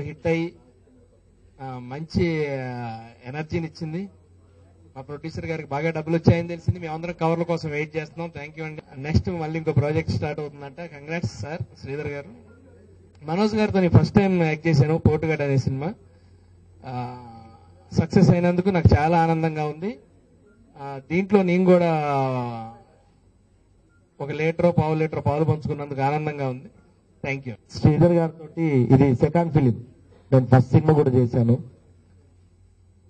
Hit అయ్యి మంచి ఎనర్జీని ఇచ్చింది. మా ప్రొడ్యూసర్ గారికి బాగా డబ్బులు వచ్చాయని తెలిసింది. మేమందరం కవర్ల కోసం వెయిట్ చేస్తున్నాం. థ్యాంక్ యూ అండి. నెక్స్ట్ మళ్ళీ ఇంకో ప్రాజెక్ట్ స్టార్ట్ అవుతుందంట. కంగ్రాట్స్ సార్ శ్రీధర్ గారు. మనోజ్ గారితో ఫస్ట్ టైం యాక్ట్ చేశాను పోటుగాడు అనే సినిమా. సక్సెస్ అయినందుకు నాకు చాలా ఆనందంగా ఉంది. దీంట్లో నేను కూడా ఒక లీటరో పావు లీటర్ పాలు పంచుకున్నందుకు ఆనందంగా ఉంది. Thank you. శ్రీధర్ గారితో ఇది సెకండ్ ఫిలిం. నేను ఫస్ట్ సినిమా కూడా చేశాను.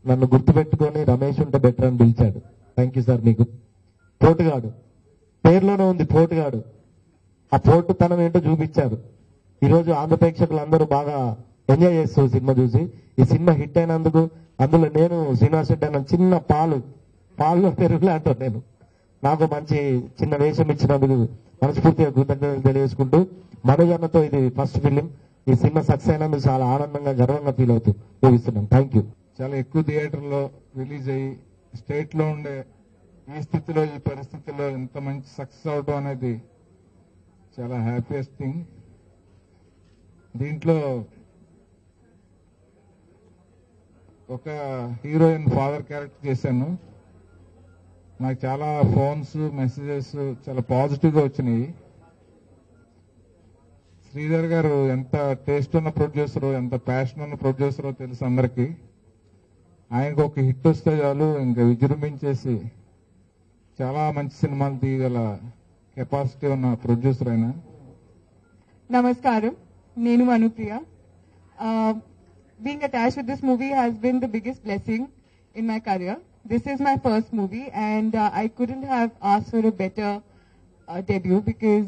నన్ను గుర్తుపెట్టుకొని రమేష్ ఉంటే బెటర్ అని పిలిచాడు. Thank you sir. మీకు పోటుగాడు పేరులోనే ఉంది పోటుగాడు. ఆ పోటుతనం ఏంటో చూపించారు. ఈరోజు ఆంధ్ర ప్రేక్షకులు అందరూ బాగా ఎంజాయ్ చేస్తారు సినిమా చూసి. ఈ సినిమా హిట్ అయినందుకు అందులో నేను శ్రీనివాస్ రెడ్డి అన్న చిన్న పాల్లో పెరుగులే అంటాను. నేను నాకు మంచి చిన్న వేషం ఇచ్చినందుకు మనస్ఫూర్తిగా కృతజ్ఞతలు తెలియజేసుకుంటూ, మనోజ్ అన్నతో ఇది ఫస్ట్ ఫిలిం. ఈ సినిమా సక్సెస్ అయినందుకు చాలా ఆనందంగా గర్వంగా ఫీల్ అవుతూ ముగిస్తున్నాం. Thank you. చాలా ఎక్కువ థియేటర్లో రిలీజ్ అయ్యి స్టేట్ లో ఉండే ఈ స్థితిలో ఈ పరిస్థితుల్లో ఇంత మంచి సక్సెస్ అవడం అనేది చాలా హ్యాపీయెస్ట్ థింగ్. దీంట్లో ఒక హీరోయిన్ ఫాదర్ క్యారెక్టర్ చేశాను. నాకు చాలా ఫోన్స్ మెసేజెస్ చాలా పాజిటివ్ గా వచ్చినాయి. శ్రీధర్ గారు ఎంత టేస్ట్ ఉన్న ప్రొడ్యూసరో ఎంత ప్యాషన్ ఉన్న ప్రొడ్యూసరో తెలుసు అందరికీ. ఆయనకు ఒక హిట్ వస్తే చాలు ఇంకా విజృంభించేసి చాలా మంచి సినిమాలు తీయగల కెపాసిటీ ఉన్న ప్రొడ్యూసర్ ఆయన. Namaskaram, Nenu Anupriya. Being attached with this movie has been the biggest blessing in my career. This is my first movie and I couldn't have asked for a better debut because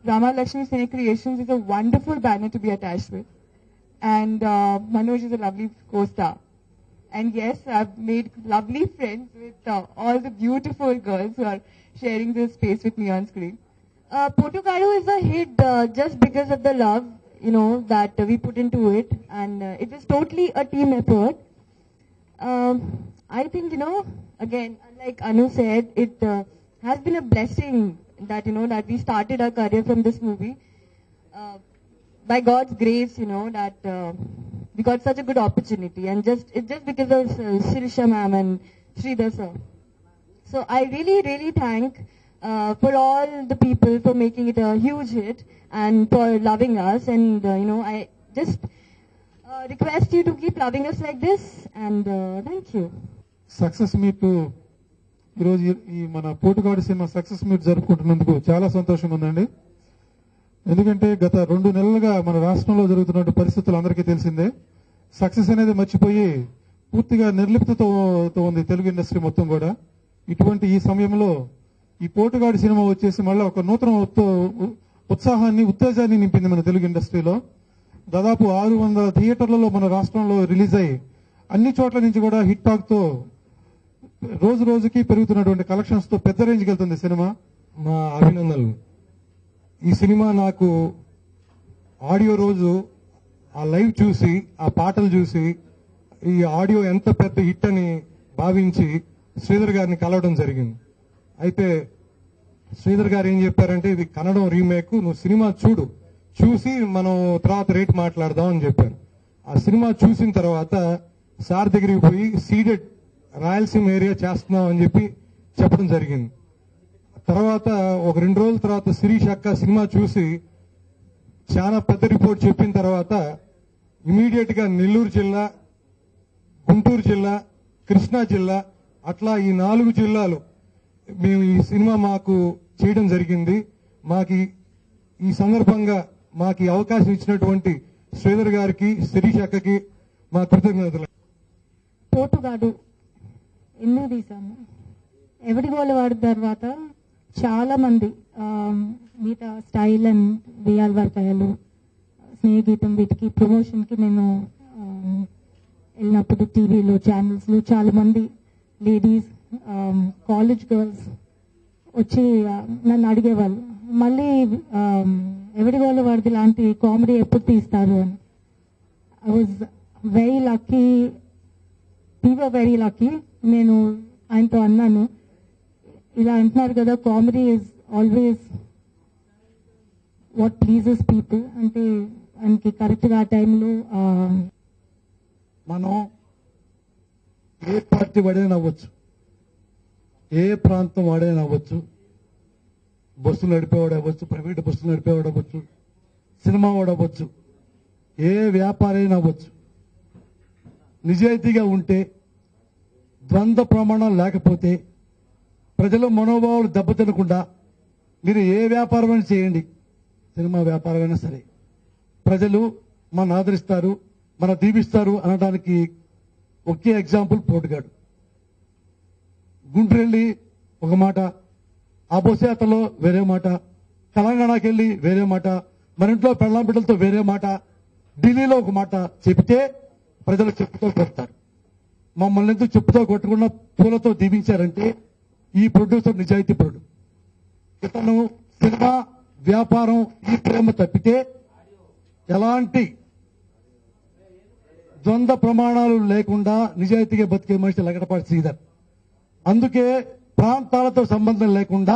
Rama Lakshmi Cine Creations is a wonderful banner to be attached with. And Manoj is a lovely co-star. And yes, I've made lovely friends with all the beautiful girls who are sharing this space with me on screen. Potugadu is a hit just because of the love, that we put into it, and it was totally a team effort. I think, again, like Anu said, it has been a blessing that, that we started our career from this movie. By God's grace, that we got such a good opportunity, and it's just because of Shirisha ma'am and Sridhar sir. So I really, really thank for all the people for making it a huge hit and for loving us. And I just request you to keep loving us like this. And thank you. Success meet ఈరోజు ఈ మన పోటుగాడు cinema success meet జరుపుకుంటున్నందుకు చాలా సంతోషంగా ఉందండి. ఎందుకంటే గత 2 నెలలుగా మన రాష్ట్రంలో జరుగుతున్న పరిస్థితులు అందరికీ తెలిసిందే. సక్సెస్ అనేది మర్చిపోయి పూర్తిగా నిర్లిప్తతో ఉంది తెలుగు ఇండస్ట్రీ మొత్తం కూడా. ఇటువంటి ఈ సమయంలో ఈ పోటుగాడి సినిమా వచ్చేసి మళ్ళీ ఒక నూతన ఉత్సాహాన్ని ఉత్తేజాన్ని నింపింది మన తెలుగు ఇండస్ట్రీలో. దాదాపు 600 థియేటర్లలో మన రాష్ట్రంలో రిలీజ్ అయ్యి అన్ని చోట్ల నుంచి కూడా హిట్ టాక్ తో రోజు రోజుకి పెరుగుతున్నటువంటి కలెక్షన్స్ తో పెద్ద రేంజ్కి వెళ్తుంది సినిమా. మా అభినందనలు. ఈ సినిమా నాకు ఆడియో రోజు ఆ లైవ్ చూసి ఆ పాటలు చూసి ఈ ఆడియో ఎంత పెద్ద హిట్ అని భావించి శ్రీధర్ గారిని కలవడం జరిగింది. అయితే శ్రీధర్ గారు ఏం చెప్పారంటే, ఇది కన్నడం రీమేక్, నువ్వు సినిమా చూసి మనం తర్వాత రేట్ మాట్లాడదాం అని చెప్పారు. ఆ సినిమా చూసిన తర్వాత సార్ దగ్గరికి పోయి సీడెడ్ రాయలసీమ ఏరియా చేస్తున్నాం అని చెప్పడం జరిగింది. తర్వాత ఒక 2 రోజుల తర్వాత శిరీష్ అక్క సినిమా చూసి చాలా పెద్ద రిపోర్ట్ చెప్పిన తర్వాత ఇమీడియట్ గా నెల్లూరు జిల్లా, గుంటూరు జిల్లా, కృష్ణా జిల్లా, అట్లా ఈ 4 జిల్లాలు మేము ఈ సినిమా మాకు చేయడం జరిగింది. మాకు ఈ సందర్భంగా మాకు ఈ అవకాశం ఇచ్చినటువంటి శ్రీధర్ గారికి, శిరీష్ అక్కకి మా కృతజ్ఞతలు. పోటుగాడు ఎందుకు తీసాము, ఎవడి గోల వాడి తర్వాత చాలా మంది మిగతా స్టైల్ అండ్ వేయాల వర్కాయాలు, స్నేహగీతం వీటికి ప్రమోషన్కి నేను వెళ్ళినప్పుడు టీవీలో ఛానల్స్లో చాలా మంది లేడీస్, కాలేజ్ గర్ల్స్ వచ్చి నన్ను అడిగేవాళ్ళు, మళ్ళీ ఎవడి గోల వాడిది లాంటి కామెడీ ఎప్పుడు తీస్తారు అని. I was very lucky, we were very lucky. నేను ఆయనతో అన్నాను, ఇలా అంటున్నారు కదా, comedy is always what pleases people, అంటే ఆయనకి కరెక్ట్గా ఆ టైంలో మనం ఏ పార్టీ వాడైనా అవ్వచ్చు, ఏ ప్రాంతం వాడైనా అవ్వచ్చు, బస్సులు నడిపేవాడు అవ్వచ్చు, ప్రైవేట్ బస్సులు నడిపేవాడు అవ్వచ్చు, సినిమా వాడు అవ్వచ్చు, ఏ వ్యాపారైనా అవ్వచ్చు. నిజాయితీగా ఉంటే, ద్వంద్వ ప్రమాణాలు లేకపోతే, ప్రజల మనోభావాలు దెబ్బతినకుండా మీరు ఏ వ్యాపారమైనా చేయండి, సినిమా వ్యాపారమైనా సరే, ప్రజలు మన ఆదరిస్తారు, మన దీవిస్తారు అనడానికి ఒకే ఎగ్జాంపుల్ పోటుగాడు. గుంటూరెళ్ళి ఒక మాట, ఆ బొసేతలో వేరే మాట, తెలంగాణకి వెళ్ళి వేరే మాట, మన ఇంట్లో పెళ్ళాం బిడ్డలతో వేరే మాట, ఢిల్లీలో ఒక మాట చెబితే ప్రజలు చెప్పుతో కొడతారు. మమ్మల్ని ఎందుకు చెప్పుతో కొట్టకుండా పూలతో దీవించారంటే ఈ ప్రొడ్యూసర్ నిజాయితీ పరుడు. ఇతను సినిమా వ్యాపారం ఈ ప్రేమ తప్పితే ఎలాంటి ద్వంద్వ ప్రమాణాలు లేకుండా నిజాయితీగా బతికే మనిషి లగడపాటి శ్రీధర్. అందుకే ప్రాంతాలతో సంబంధం లేకుండా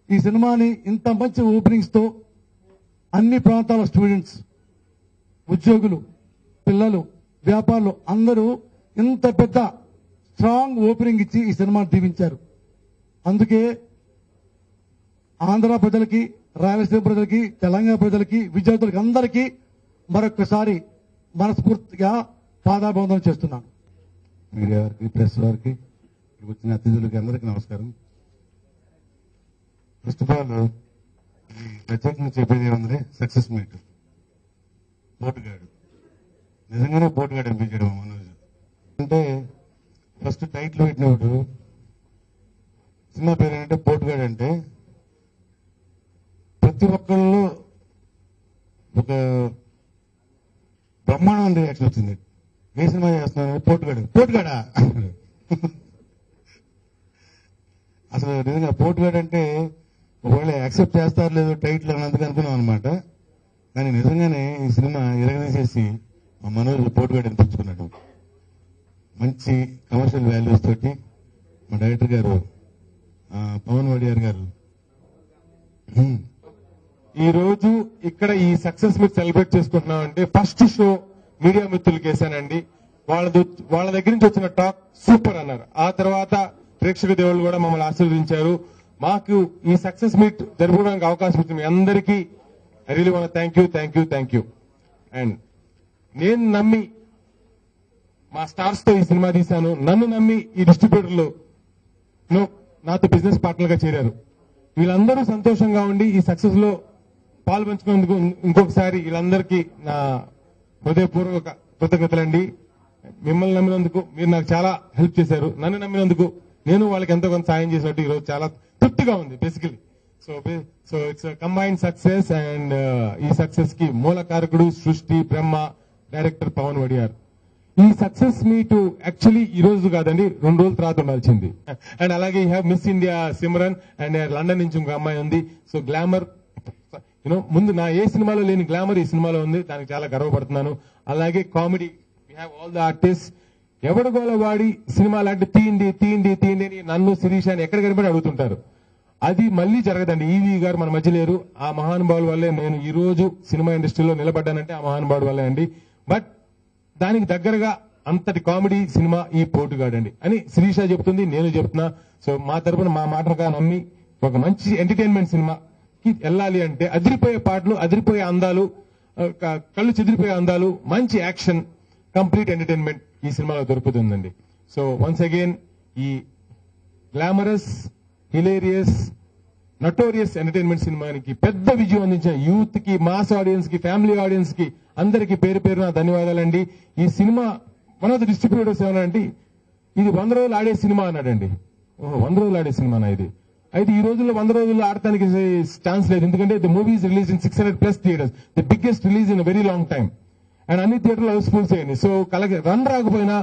ఈ సినిమాని ఇంత మంచి ఓపెనింగ్స్ తో అన్ని ప్రాంతాల స్టూడెంట్స్, ఉద్యోగులు, పిల్లలు, వ్యాపారులు అందరూ ఇంత పెద్ద స్ట్రాంగ్ ఓపెనింగ్ ఇచ్చి ఈ సినిమాని దీవించారు. అందుకే ఆంధ్ర ప్రజలకి, రాయలసీమ ప్రజలకి, తెలంగాణ ప్రజలకి, విద్యార్థులకి అందరికీ మరొకసారి మనస్ఫూర్తిగా పాదాభివందనం చేస్తున్నాను. మీడియా వారికి, ప్రెస్ వారికి, వచ్చిన అతిథులకి అందరికీ నమస్కారం. ఫస్ట్ ఆఫ్ ఆల్ ప్రత్యేకంగా చెప్పేది ఏముంది, సక్సెస్ మీట్. పోటుగాడు నిజంగానే పోటుగాడు అనిపించాడు మా మనోజ్. అంటే ఫస్ట్ టైటిల్ పెట్టినప్పుడు సినిమా పేరు ఏంటంటే పోటుగాడు. అంటే ప్రతి ఒక్కళ్ళు ఒక బ్రహ్మాండమైన రియాక్షన్ వచ్చింది. ఏ సినిమా చేస్తున్నాను, పోటుగాడా అసలు నిజంగా పోటుగాడు అంటే ఒకవేళ యాక్సెప్ట్ చేస్తారు లేదు టైటిల్ అన్నందుకు అనుకున్నాం అనమాట. కానీ నిజంగానే ఈ సినిమా ఇరగదీసేసి మా మనోజ్ పోటుగాడు అనిపించుకున్నాడు. మంచి కమర్షియల్ వాల్యూస్ తోటి మా డైరెక్టర్ గారు పవన్ వడియార్ గారు ఈ రోజు ఇక్కడ ఈ సక్సెస్ మీరు సెలబ్రేట్ చేసుకుంటున్నాం అంటే ఫస్ట్ షో మీడియా మిత్రులకి వేసానండి. వాళ్ళ దగ్గర నుంచి వచ్చిన టాక్ సూపర్ అన్నారు. ఆ తర్వాత ప్రేక్షక దేవుళ్ళు కూడా మమ్మల్ని ఆశీర్వదించారు. మాకు ఈ సక్సెస్ మీట్ జరుపుకోవడానికి అవకాశం ఇచ్చిన మీ అందరికీ I really want thank you. And నేను నమ్మి మా స్టార్స్ తో ఈ సినిమా తీశాను. నన్ను నమ్మి ఈ డిస్ట్రిబ్యూటర్లు నాతో బిజినెస్ పార్ట్నర్ గా చేరారు. వీళ్ళందరూ సంతోషంగా ఉండి ఈ సక్సెస్ లో పాల్పంచుకున్నందుకు ఇంకొకసారి వీళ్ళందరికీ నా హృదయపూర్వక కృతజ్ఞతలండి. మిమ్మల్ని నమ్మినందుకు మీరు నాకు చాలా హెల్ప్ చేశారు. నన్ను నమ్మినందుకు నేను వాళ్ళకి ఎంతో కొంత సాయం చేసినట్టు ఈ రోజు చాలా తృప్తిగా ఉంది basically. So it's combined success. And ఈ సక్సెస్ కి మూల కారకుడు సృష్టి బ్రహ్మ, డైరెక్టర్ పవన్ వడియార్. ఈ సక్సెస్ మీట్ యాక్చువల్లీ ఈ రోజు కాదండి, 2 రోజుల తర్వాత ఉండాల్సింది. అండ్ అలాగే you have miss India Simran and London నుంచి ఇంకో అమ్మాయి ఉంది. సో గ్లామర్ ముందు నా ఏ సినిమాలో లేని గ్లామర్ ఈ సినిమాలో ఉంది. దానికి చాలా గర్వపడుతున్నాను. అలాగే comedy we have all the artist. ఎవడు గోల వాడి సినిమా లాంటి తీయండి అని నన్ను శిరీష్ అని ఎక్కడ కనిపడి అడుగుతుంటారు. అది మళ్ళీ జరగదండి. ఈవీ గారు మన మధ్య లేరు. ఆ మహానుభావుల వల్లే నేను ఈ రోజు సినిమా ఇండస్ట్రీలో నిలబడ్డానంటే ఆ మహానుభావుల వల్లే అండి. బట్ దానికి దగ్గరగా అంతటి కామెడీ సినిమా ఈ పోటుగాడండి అని శిరీష చెప్తుంది, నేను చెప్తున్నా. సో మా తరపున మా మాటగా నమ్మి ఒక మంచి ఎంటర్టైన్మెంట్ సినిమాకి వెళ్ళాలి అంటే అదిరిపోయే పాటలు, అదిరిపోయే అందాలు, కళ్ళు చెదిరిపోయే అందాలు, మంచి యాక్షన్, కంప్లీట్ ఎంటర్టైన్మెంట్ ఈ సినిమాలో దొరుకుతుందండి. సో వన్స్ అగైన్ ఈ గ్లామరస్, హిలేరియస్, నటోరియస్ ఎంటర్టైన్మెంట్ సినిమానికి పెద్ద విజయం అందించిన యూత్ కి, మాస్ ఆడియన్స్ కి, ఫ్యామిలీ ఆడియన్స్ కి అందరికీ పేరు పేరున ధన్యవాదాలండి. ఈ cinema one of the distributors ఏమన్నాడంటే ఇది 100 రోజులు ఆడే సినిమా అన్నాడండి. 100 రోజులు ఆడే సినిమానా ఇది? అయితే ఈ రోజుల్లో 100 రోజుల్లో ఆడటానికి ఛాన్స్ లేదు. ఎందుకంటే the movie is release in 600+ theatres, the biggest release in very long time. And అన్ని థియేటర్లు హౌస్ఫుల్ చేయండి. సో రన్ రాకపోయినా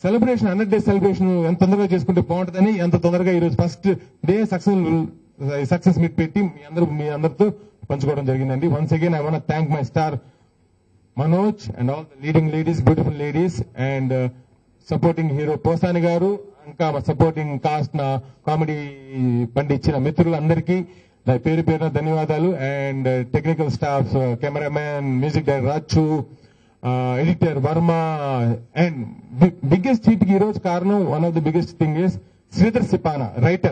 సెలబ్రేషన్ 100 days సెలబ్రేషన్ ఎంత తొందరగా చేసుకుంటే బాగుంటుందని ఎంత తొందరగా ఈ రోజు ఫస్ట్ డే సక్సెస్ మీట్ పెట్టి మీ అందరితో పంచుకోవడం జరిగిందండి. Once again I want thank my star Manoj and all the leading ladies, beautiful ladies, and supporting hero Posani గారు, ఇంకా సపోర్టింగ్ కాస్ట్ నా కామెడీ బండి ఇచ్చిన మిత్రులందరికీ, నా పేరు పేరున ధన్యవాదాలు. And technical staff, cameraman, music director Raju, editor Varma, and biggest cheat కి ఈ రోజు కారణం, one of the biggest thing is Sridhar Sipana, writer.